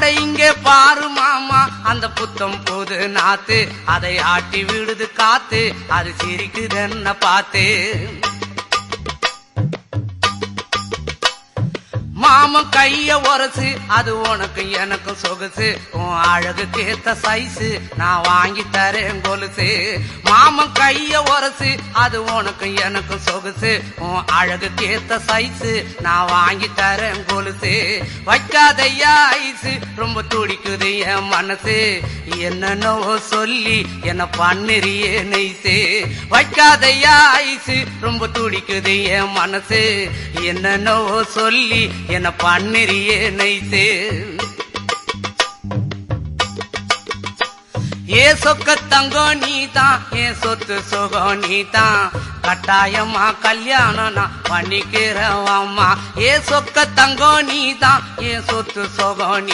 அட இங்கே பாரு மாமா அந்த புத்தம் புது நாத்து, அதை ஆட்டி விடுது காத்து, அது சிரிக்குதுன்ன பார்த்து. மாமன் கைய உரசு, அது உனக்கு எனக்கு சொகுசு, உன் அழகுக்கு ஏத்த சைஸு நான் வாங்கி தரேன் கொலுசு. மாமன் கைய உரசு, அது உனக்கு எனக்கு சொகுசு, உன் அழகுக்கு ஏத்த சைஸு நான் வாங்கி தரேன் கொலுசு. வைக்காதையா ஐசு, ரொம்ப துடிக்குது என் மனசு, என்னன்னோ சொல்லி என்ன பண்ணுறியே நெய்சு. வைக்காதையா ஐசு, ரொம்ப துடிக்குது என் மனசு, என்னன்னோ சொல்லி என்ன பண்ணுறியே நைசு. ஏ சொக்க தங்கம் நீதான், ஏன் சொத்து சுகம் நீதான், கட்டாயமா கல்யாணம் நான் பண்ணிக்கிறேன் அம்மா. ஏ சொக்க தங்கம் நீதான், ஏன் சொத்து சுகம் நீ